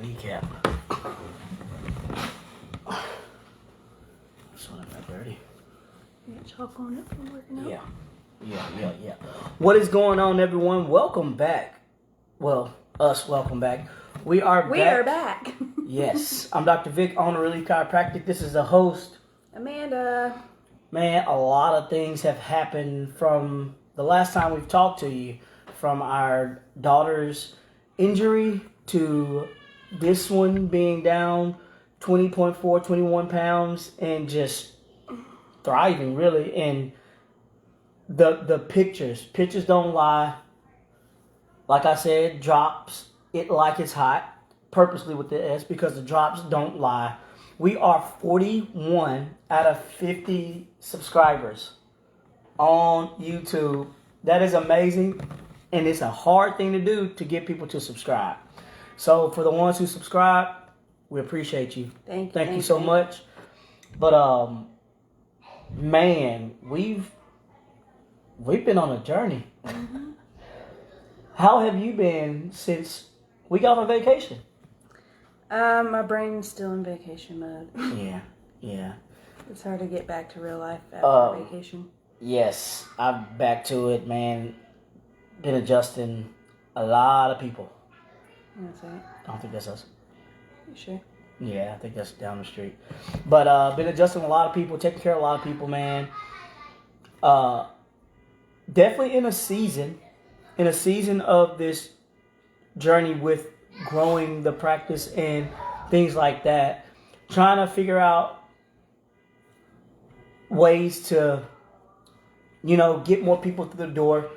kneecap. So I'm not dirty. You got chalk on it from working out? Yeah. What is going on, everyone? Welcome back. Well, welcome back. We are back. Yes. I'm Dr. Vic, owner of Relief Chiropractic. This is the host. Amanda. Man, a lot of things have happened from the last time we've talked to you. From our daughter's injury to this one being down 20.4, 21 pounds and just thriving, really. And the pictures don't lie. Like I said, drops it like it's hot, purposely with the S, because the drops don't lie. We are 41 out of 50 subscribers on YouTube. That is amazing. And it's a hard thing to do to get people to subscribe. So for the ones who subscribe, we appreciate you. Thank you so much. But man, we've been on a journey. Mm-hmm. How have you been since we got on vacation? My brain's still in vacation mode. Yeah. It's hard to get back to real life after vacation. Yes, I'm back to it, man. Been adjusting a lot of people. That's right. I don't think that's us. You sure? Yeah, I think that's down the street. But been adjusting a lot of people, taking care of a lot of people, man. Definitely in a season of this journey with growing the practice and things like that. Trying to figure out ways to, get more people through the door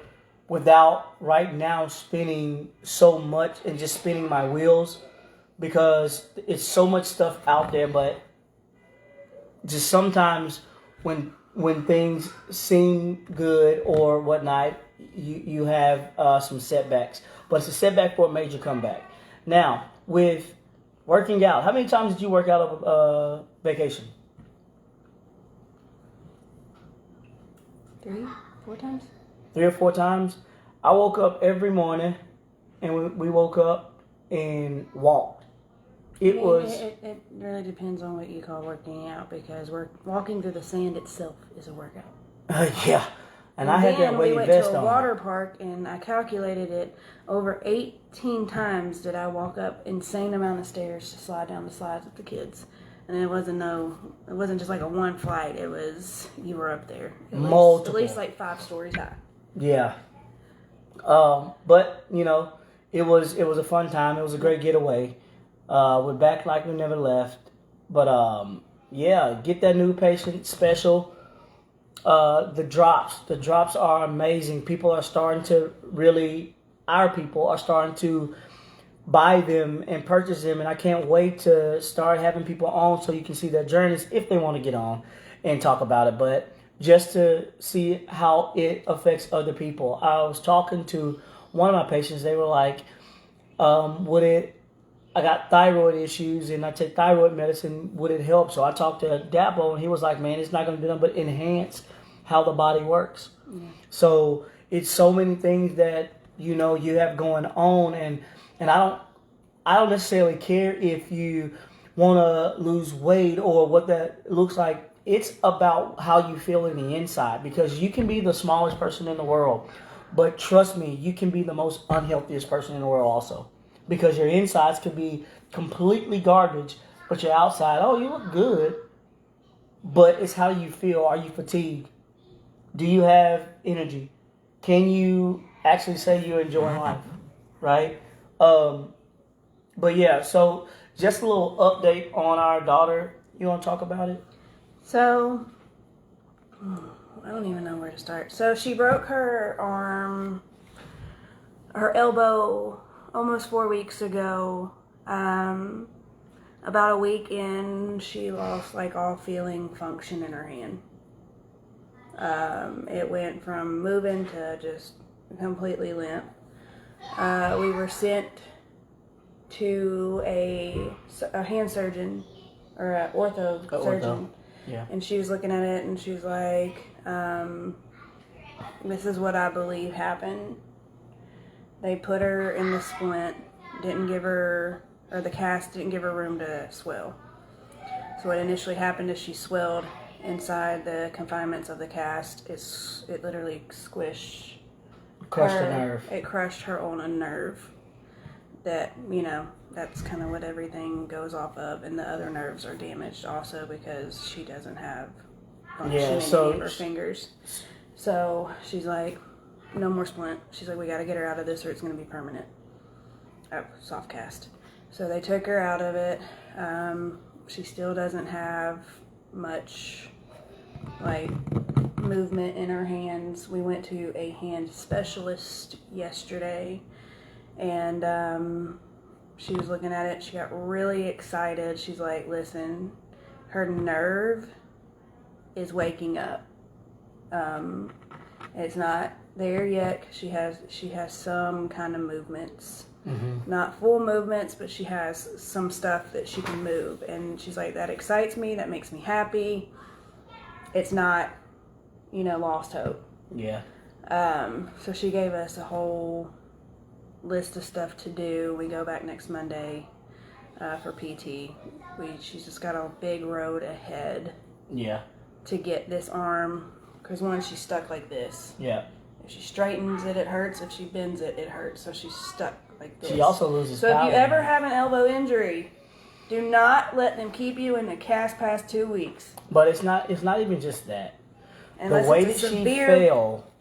without right now spinning so much and just spinning my wheels, because it's so much stuff out there. But just sometimes when things seem good or whatnot, you have some setbacks. But it's a setback for a major comeback. Now, with working out, how many times did you work out of vacation? 3, 4 times? 3 or 4 times. I woke up every morning, and we woke up and walked. It really depends on what you call working out, because walking through the sand itself is a workout. Yeah, and I had that weight vest on. We went to a water park, and I calculated it. Over 18 times did I walk up insane amount of stairs to slide down the slides with the kids. And it wasn't just like a one flight. It was, you were up there. Multiple. At least like 5 stories high. Yeah. But, it was a fun time. It was a great getaway. We're back like we never left. But, get that new patient special. The drops are amazing. Our people are starting to buy them and purchase them, and I can't wait to start having people on so you can see their journeys if they want to get on and talk about it. But just to see how it affects other people. I was talking to one of my patients. They were like, I got thyroid issues and I take thyroid medicine. Would it help? So I talked to Dapo, and he was like, man, it's not going to do nothing but enhance how the body works. Yeah. So it's so many things that, you have going on, and I don't necessarily care if you want to lose weight or what that looks like. It's about how you feel in the inside, because you can be the smallest person in the world, but trust me, you can be the most unhealthiest person in the world also, because your insides could be completely garbage, but your outside, you look good, but it's how you feel. Are you fatigued? Do you have energy? Can you actually say you're enjoying life, right? But yeah, so just a little update on our daughter. You want to talk about it? So, I don't even know where to start. So she broke her elbow almost 4 weeks ago. About a week in, she lost all feeling function in her hand. It went from moving to just completely limp. We were sent to a hand surgeon, or an ortho surgeon. Yeah. And she was looking at it, and she was like, this is what I believe happened. They put her in the splint, didn't give her or the cast didn't give her room to swell. So what initially happened is she swelled inside the confinements of the cast. It literally squished. Crushed the nerve. It crushed her on a nerve. That, that's kind of what everything goes off of, and the other nerves are damaged also because she doesn't have function in any of her fingers. So she's like, no more splint. She's like, we got to get her out of this or it's going to be permanent. Oh, soft cast. So they took her out of it. She still doesn't have much movement in her hands. We went to a hand specialist yesterday, and she was looking at it. She got really excited. She's like, listen, her nerve is waking up. It's not there yet 'cause she has some kind of movements. Mm-hmm. Not full movements, but she has some stuff that she can move. And she's like, that excites me. That makes me happy. It's not, lost hope. Yeah. So she gave us a whole list of stuff to do. We go back next Monday for PT. She's just got a big road ahead. Yeah. To get this arm, because once she's stuck like this. Yeah. If she straightens it, it hurts. If she bends it, it hurts. So she's stuck like this. She also loses power. So if you ever now. have an elbow injury, do not let them keep you in a cast past 2 weeks. But it's not even just that. Unless the way that she fell,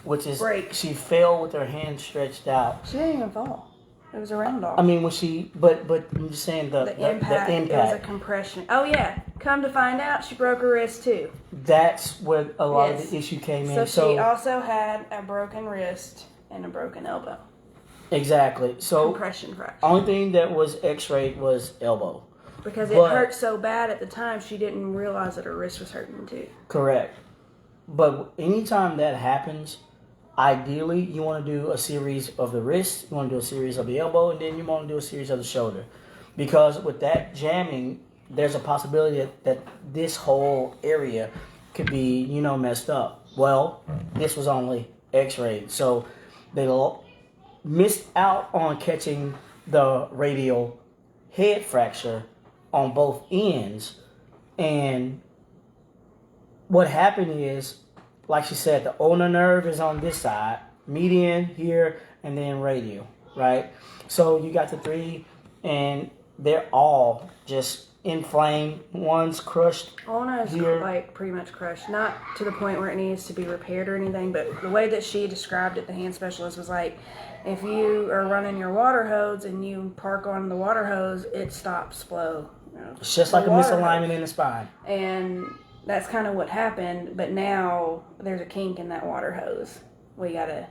which is she fell with her hand stretched out. She didn't even fall. It was a round off. I mean, when she, but I'm just saying the impact. It was a compression. Oh yeah. Come to find out, she broke her wrist too. That's where a lot of the issue came in. So she also had a broken wrist and a broken elbow. Exactly. So compression fracture. Only thing that was X-rayed was elbow. Because it hurt so bad at the time, she didn't realize that her wrist was hurting too. Correct. But anytime that happens, ideally you want to do a series of the wrist, you want to do a series of the elbow, and then you want to do a series of the shoulder. Because with that jamming, there's a possibility that this whole area could be, messed up. Well, this was only X-rayed. So they missed out on catching the radial head fracture on both ends. And what happened is, like she said, the ulnar nerve is on this side, median here, and then radial, right? So you got the three, and they're all just inflamed. One's crushed. Ulna is pretty much crushed. Not to the point where it needs to be repaired or anything, but the way that she described it, the hand specialist, was like, if you are running your water hose and you park on the water hose, it stops flow. It's just like a misalignment in the spine. And that's kind of what happened, but now there's a kink in that water hose. We gotta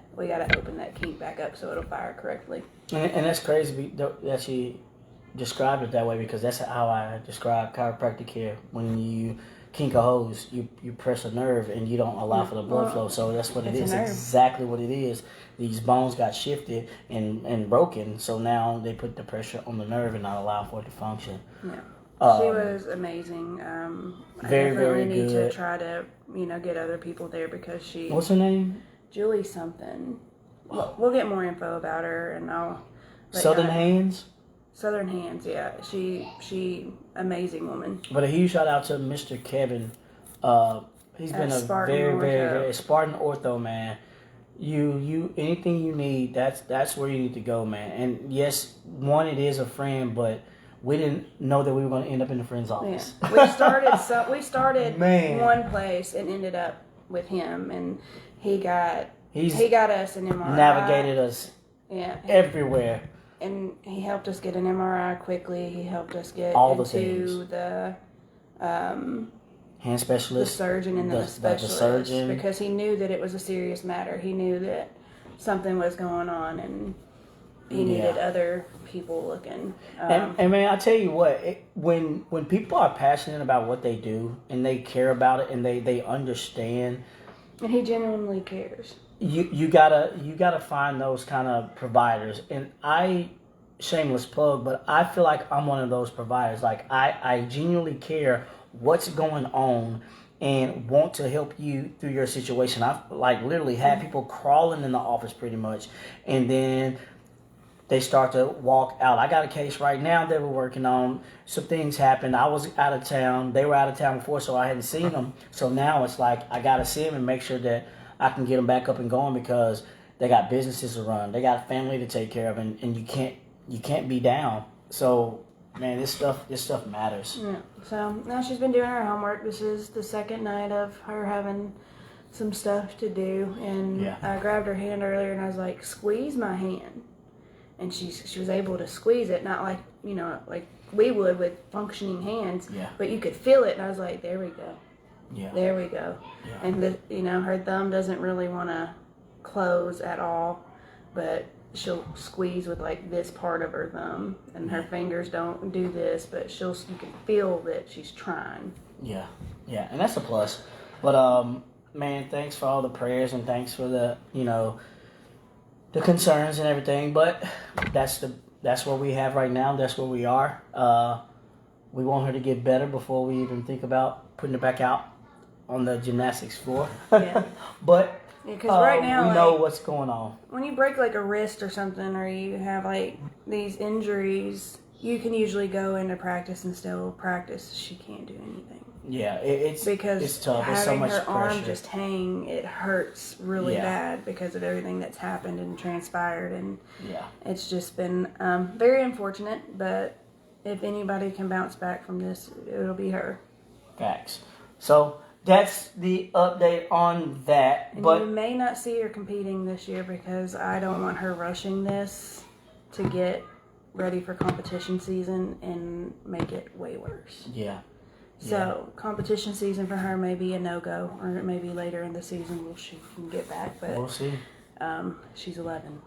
open that kink back up so it'll fire correctly. And that's crazy that she described it that way, because that's how I describe chiropractic care. When you kink a hose, you press a nerve and you don't allow for the blood flow. So that's what it is. Exactly what it is. These bones got shifted and broken, so now they put the pressure on the nerve and not allow for it to function. Yeah. She was amazing. I very definitely need good. to try to, get other people there because she... What's her name? Julie something. We'll get more info about her, and I'll... Southern Hands? Southern Hands, yeah. She amazing woman. But a huge shout out to Mr. Kevin. He's been a very Spartan Ortho, man. You anything you need, that's where you need to go, man. And yes, it is a friend, but we didn't know that we were going to end up in the friend's office. Yeah. We started man. One place and ended up with him, and he got us an MRI. Navigated us everywhere. And he helped us get an MRI quickly. He helped us get all into the hand specialist, the surgeon, and the specialist, the surgeon, because he knew that it was a serious matter. He knew that something was going on, and he needed other people looking. And man, I tell you what, when people are passionate about what they do and they care about it and they understand, and he genuinely cares. You gotta find those kind of providers. And shameless plug, but I feel like I'm one of those providers. Like I genuinely care what's going on and want to help you through your situation. I've literally had people crawling in the office pretty much, and then they start to walk out. I got a case right now that we're working on. Some things happened. I was out of town. They were out of town before, so I hadn't seen them. So now it's like I got to see them and make sure that I can get them back up and going because they got businesses to run. They got a family to take care of, and you can't be down. So, man, this stuff matters. Yeah. So now she's been doing her homework. This is the second night of her having some stuff to do, and I grabbed her hand earlier and I was like, "Squeeze my hand," and she was able to squeeze it, not like like we would with functioning hands, but you could feel it, and I was like, "There we go, there we go," and her thumb doesn't really want to close at all, but she'll squeeze with like this part of her thumb, and her fingers don't do this, but you can feel that she's trying. Yeah, and that's a plus. But man, thanks for all the prayers and thanks for the the concerns and everything. But that's what we have right now. That's where we are. We want her to get better before we even think about putting her back out on the gymnastics floor. Yeah. But because right now we know what's going on. When you break like a wrist or something, or you have like these injuries, you can usually go into practice and still practice. She can't do anything. Yeah, it's tough. It's so much having her pressure. arm just hang, it hurts really bad because of everything that's happened and transpired, and it's just been very unfortunate. But if anybody can bounce back from this, it'll be her. Facts. So that's the update on that. And but you may not see her competing this year because I don't want her rushing this to get ready for competition season and make it way worse. Yeah. So competition season for her may be a no-go, or maybe later in the season she can get back. But we'll see. She's 11.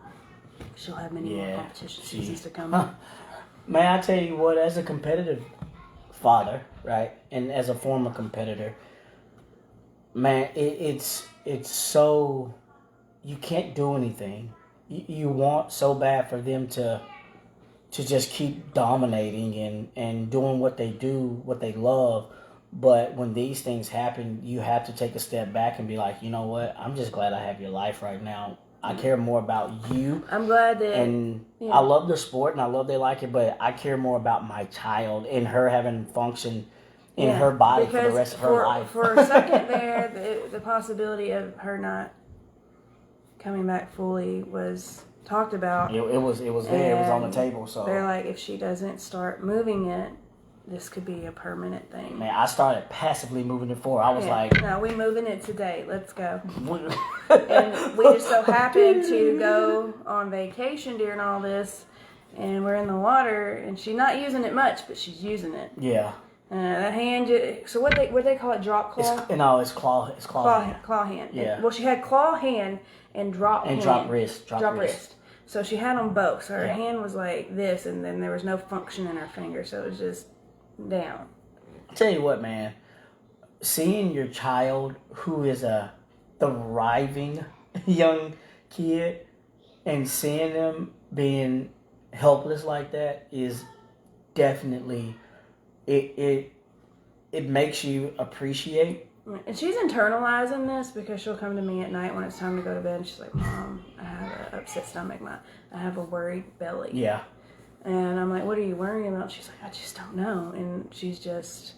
She'll have many more competition seasons to come. Man, I tell you what, as a competitive father, right, and as a former competitor, man, it's so you can't do anything. You want so bad for them to just keep dominating and doing what they do, what they love. But when these things happen, you have to take a step back and be like, you know what? I'm just glad I have your life right now. I care more about you. I'm glad that... And I love the sport and I love they like it, but I care more about my child and her having function in her body for the rest of her life. For a second there, the possibility of her not coming back fully was talked about. It was there. It was on the table. So they're like, if she doesn't start moving it, this could be a permanent thing. Man, I started passively moving it forward. I was like, no, we moving it today. Let's go. And we just so happened to go on vacation during all this, and we're in the water, and she's not using it much, but she's using it. Yeah. That hand. So what they call it? Drop claw. It's claw. It's claw hand. Claw hand. Yeah. Well, she had claw hand and drop hand. And drop wrist. Drop wrist. So she had them both. So her hand was like this, and then there was no function in her finger, so it was just down. I'll tell you what, man. Seeing your child, who is a thriving young kid, and seeing them being helpless like that is definitely it makes you appreciate. And she's internalizing this because she'll come to me at night when it's time to go to bed, and she's like, "Mom, I have an upset stomach. I have a worried belly." Yeah. And I'm like, "What are you worrying about?" She's like, "I just don't know." And she's just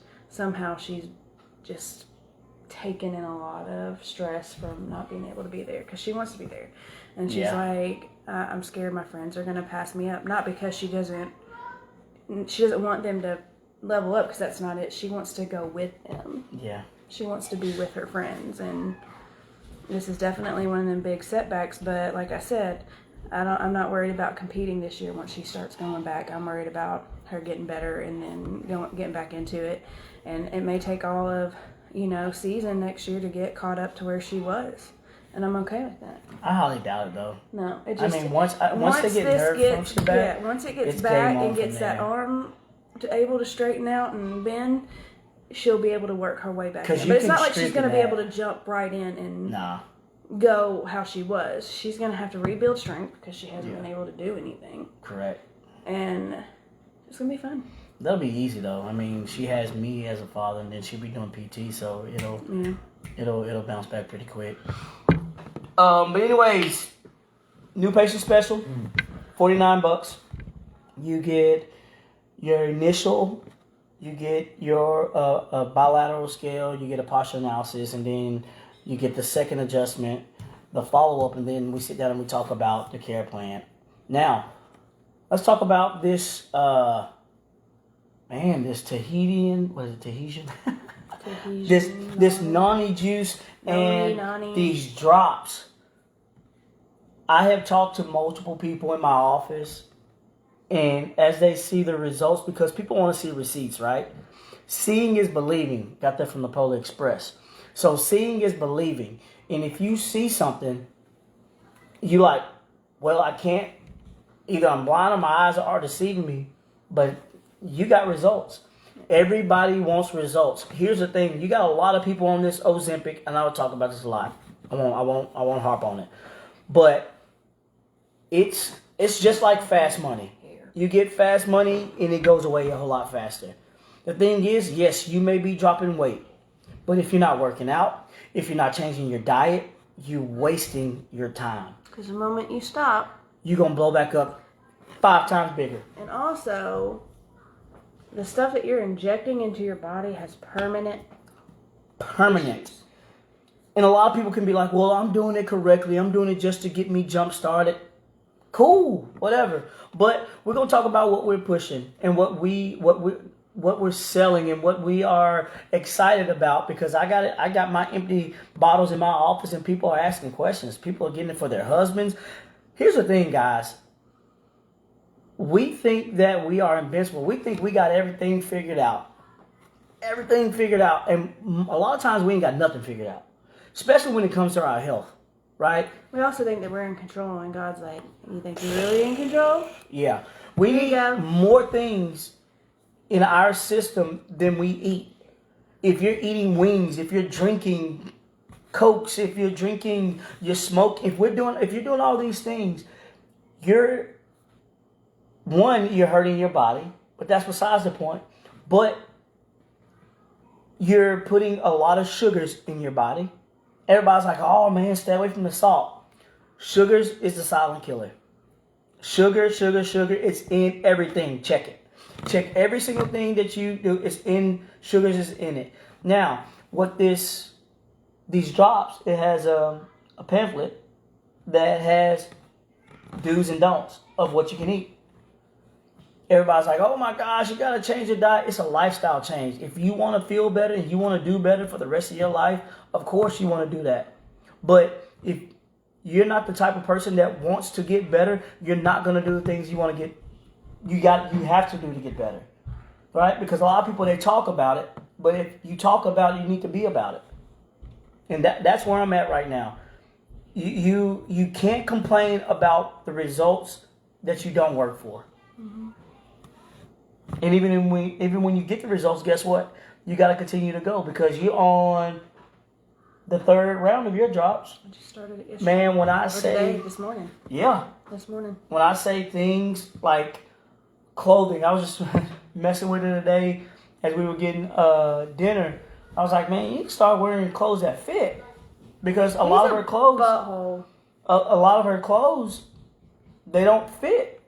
taken in a lot of stress from not being able to be there because she wants to be there. And she's like, "I'm scared my friends are going to pass me up." Not because she doesn't want them to level up, because that's not it. She wants to go with them. Yeah. She wants to be with her friends, and this is definitely one of them big setbacks. But like I said, I'm not worried about competing this year once she starts going back. I'm worried about her getting better and then getting back into it. And it may take all of, season next year to get caught up to where she was. And I'm okay with that. I highly doubt it, though. No. It just, once they get nerve function back. Yeah, once it gets back and gets that arm able to straighten out and bend, she'll be able to work her way back in. But it's not like she's going to be able to jump right in and go how she was. She's going to have to rebuild strength because she hasn't been able to do anything. Correct. And it's going to be fun. That'll be easy, though. I mean, she has me as a father, and then she'll be doing PT, so it'll bounce back pretty quick. But anyways, new patient special $49. You get your initial, you get your bilateral scale, you get a posture analysis, and then you get the second adjustment, the follow-up, and then we sit down and we talk about the care plan. Now, let's talk about this, this Tahitian, what is it, Tahitian? This noni juice and these drops. I have talked to multiple people in my office, and as they see the results, because people want to see receipts, right? Seeing is believing. Got that from the Polar Express. So seeing is believing. And if you see something, you like, well, I can't, either I'm blind or my eyes are deceiving me, but you got results. Everybody wants results. Here's the thing. You got a lot of people on this Ozempic, and I'll talk about this a lot. I won't harp on it. But it's just like fast money. You get fast money and it goes away a whole lot faster. The thing is, yes, you may be dropping weight, but if you're not working out, if you're not changing your diet, you're wasting your time. Because the moment you stop, you're going to blow back up 5 times bigger. And also, the stuff that you're injecting into your body has permanent. Issues. And a lot of people can be like, well, I'm doing it correctly. I'm doing it just to get me jump started. Cool, whatever. But we're going to talk about what we're pushing and what we're selling and what we are excited about, because I got my empty bottles in my office and people are asking questions. People are getting it for their husbands. Here's the thing, guys. We think that we are invincible. We think we got everything figured out. Everything figured out. And a lot of times we ain't got nothing figured out. Especially when it comes to our health, right? We also think that we're in control, and God's like, you think you're really in control? Yeah. We need more things in our system than we eat. If you're eating wings, if you're drinking Cokes, if you're drinking, you smoke, if you're doing all these things, you're hurting your body, but that's besides the point. But you're putting a lot of sugars in your body. Everybody's like, oh man, stay away from the salt. Sugars is the silent killer. Sugar, it's in everything. Check it. Check every single thing that you do. It's in, sugars is in it. Now, what these drops, it has a pamphlet that has do's and don'ts of what you can eat. Everybody's like, oh my gosh, you got to change your diet. It's a lifestyle change. If you want to feel better and you want to do better for the rest of your life, of course you want to do that. But if you're not the type of person that wants to get better, you're not going to do the things you want to get. You have to do to get better, right? Because a lot of people, they talk about it, but if you talk about it, you need to be about it. And that's where I'm at right now. You can't complain about the results that you don't work for. Mm-hmm. And even when you get the results, guess what? You got to continue to go, because you're on the 3rd round of your drops. I just started it yesterday. Man, when I say this morning. Yeah. This morning. When I say things like clothing, I was just messing with it today as we were getting dinner. I was like, man, you can start wearing clothes that fit, because a lot of her clothes, a lot of her clothes, they don't fit.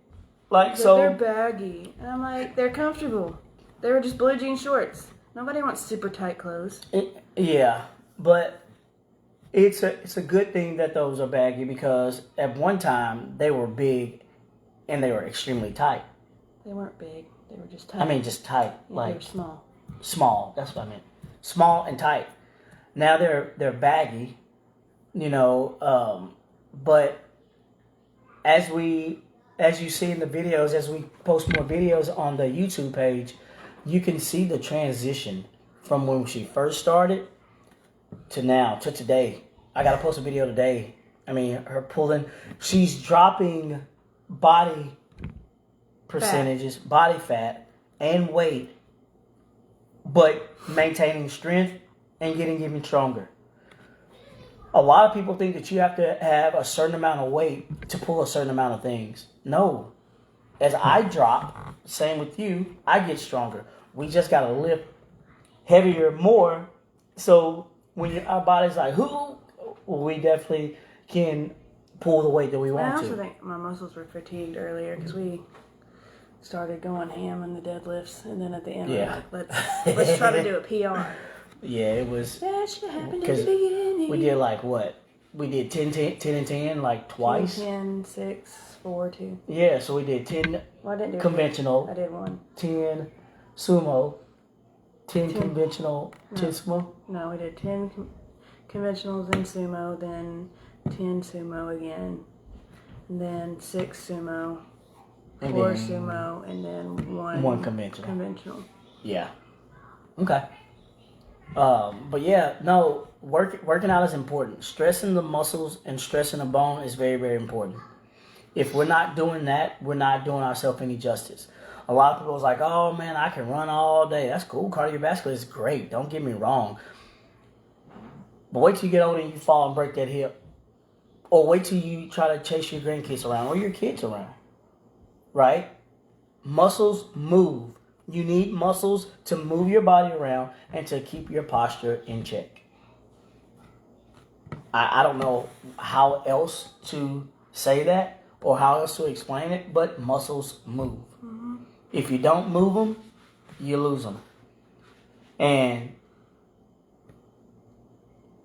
Like, so they're baggy, and I'm like, they're comfortable. They were just blue jean shorts. Nobody wants super tight clothes. Yeah, but it's a good thing that those are baggy, because at one time they were big and they were extremely tight. They weren't big. They were just tight. I mean, just tight. Yeah, like they were small. Small. That's what I meant. Small and tight. Now they're baggy, but as you see in the videos, as we post more videos on the YouTube page, you can see the transition from when she first started to now, to today. I got to post a video today. I mean, she's dropping body percentages, body fat, and weight, but maintaining strength and getting even stronger. A lot of people think that you have to have a certain amount of weight to pull a certain amount of things. No. As I drop, same with you, I get stronger. We just got to lift heavier more. So when our body's like, we definitely can pull the weight that we I want also to. think my muscles were fatigued earlier because we started going ham in the deadlifts, and then at the end, Yeah. we're like, let's try to do a PR. Yeah, it was. That should happen at the 'Cause beginning. We did like what? We did 10 and 10 like twice. 10, 6, 4, 2. Yeah, so we did 10 Well, I didn't do conventional, I did one. 10 sumo, 10 10 conventional, 10 sumo. No, we did 10 conventionals in sumo, then 10 sumo again, and then 6 sumo, And 4 then sumo, and then one conventional. conventional. Yeah. Okay. But yeah, no, working out is important. Stressing the muscles and stressing the bone is very, very important. If we're not doing that, we're not doing ourselves any justice. A lot of people is like, oh man, I can run all day. That's cool. Cardiovascular is great. Don't get me wrong. But wait till you get older and you fall and break that hip. Or wait till you try to chase your grandkids around or your kids around. Right? Muscles move. You need muscles to move your body around and to keep your posture in check. I don't know how else to say that or how else to explain it, but muscles move. Mm-hmm. If you don't move them, you lose them. And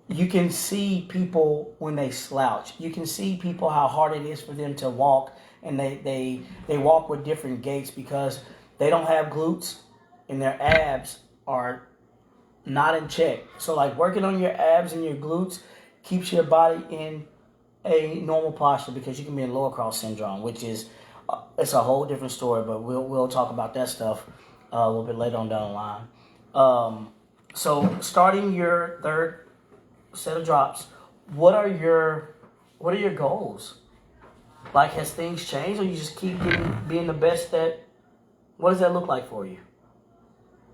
you can see people when they slouch. You can see people how hard it is for them to walk, and they walk with different gaits because they don't have glutes and their abs are not in check. So like working on your abs and your glutes keeps your body in a normal posture because you can be in lower cross syndrome, which is it's a whole different story, but we'll talk about that stuff a little bit later on down the line. So starting your third set of drops, what are your goals? Like, has things changed, or you just keep being the best at? What does that look like for you?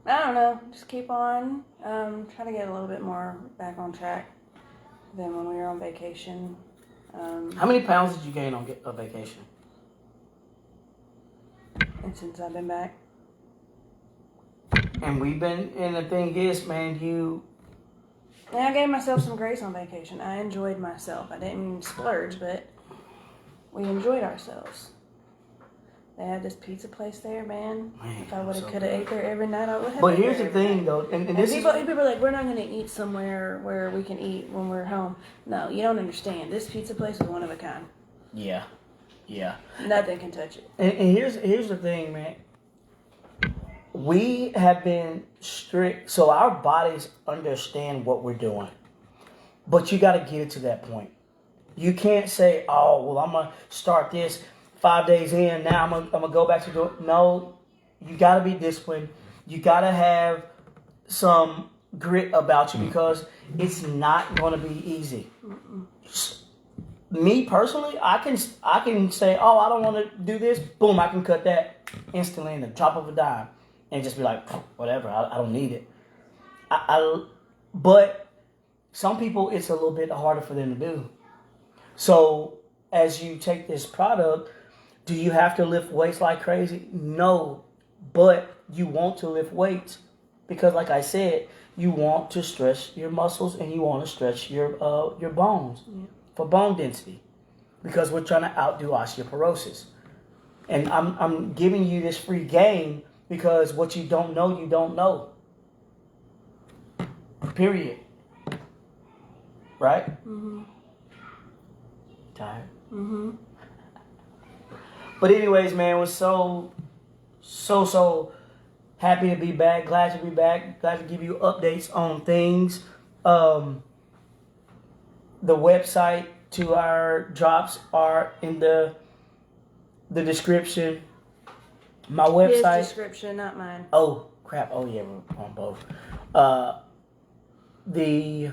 I don't know. Just keep on. Try to get a little bit more back on track than when we were on vacation. How many pounds did you gain on a vacation? And since I've been back, And we've been, and the thing is, man, and I gave myself some grace on vacation. I enjoyed myself. I didn't mean splurge, but we enjoyed ourselves. They had this pizza place there, man. If I would have could have ate there every night, I would have. But here's the thing, though, and this people is are like, we're not going to eat somewhere where we can eat when we're home. No, you don't understand. This pizza place was one of a kind. yeah. Nothing can touch it. And here's the thing, man. We have been strict, so our bodies understand what we're doing. But you got to get it to that point. You can't say, "Oh, well, I'm gonna start this 5 days in. Now I'm gonna go back to do it." No, you got to be disciplined. You got to have some grit about you because it's not going to be easy. Me personally, I can say, "Oh, I don't want to do this." Boom, I can cut that instantly in the drop of a dime, and just be like, "Whatever, I don't need it." But some people, it's a little bit harder for them to do. So as you take this product, do you have to lift weights like crazy? No, but you want to lift weights because, like I said, you want to stretch your muscles and you want to stretch your bones for bone density because we're trying to outdo osteoporosis. And I'm giving you this free game because what you don't know, you don't know. Period. Right? Mm-hmm. Tired? Mm-hmm. But anyways, man, was so happy to be back. Glad to be back. Glad to give you updates on things. The website to our drops are in the description. My website. His description, not mine. Oh crap! Oh yeah, we're on both. The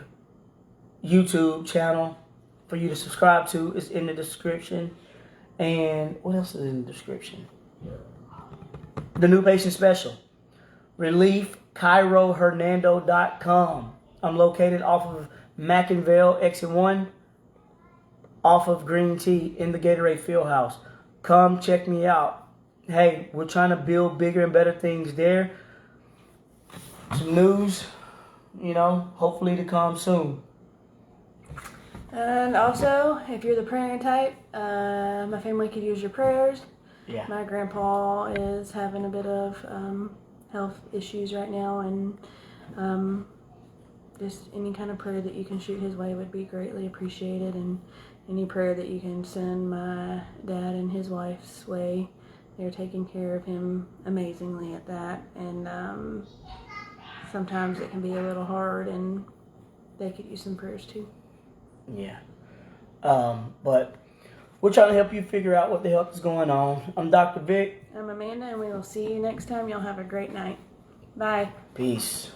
YouTube channel for you to subscribe to is in the description. And what else is in the description? The new patient special. ReliefCairoHernando.com. I'm located off of Mackinville, exit 1, off of Green Tea in the Gatorade Fieldhouse. Come check me out. Hey, we're trying to build bigger and better things there. Some news, hopefully to come soon. And also, if you're the praying type, my family could use your prayers. Yeah. My grandpa is having a bit of health issues right now, and just any kind of prayer that you can shoot his way would be greatly appreciated, and any prayer that you can send my dad and his wife's way. They're taking care of him amazingly at that, and sometimes it can be a little hard, and they could use some prayers too. Yeah. But we're trying to help you figure out what the heck is going on. I'm Dr. Vic. I'm Amanda, and we will see you next time. Y'all have a great night. Bye. Peace.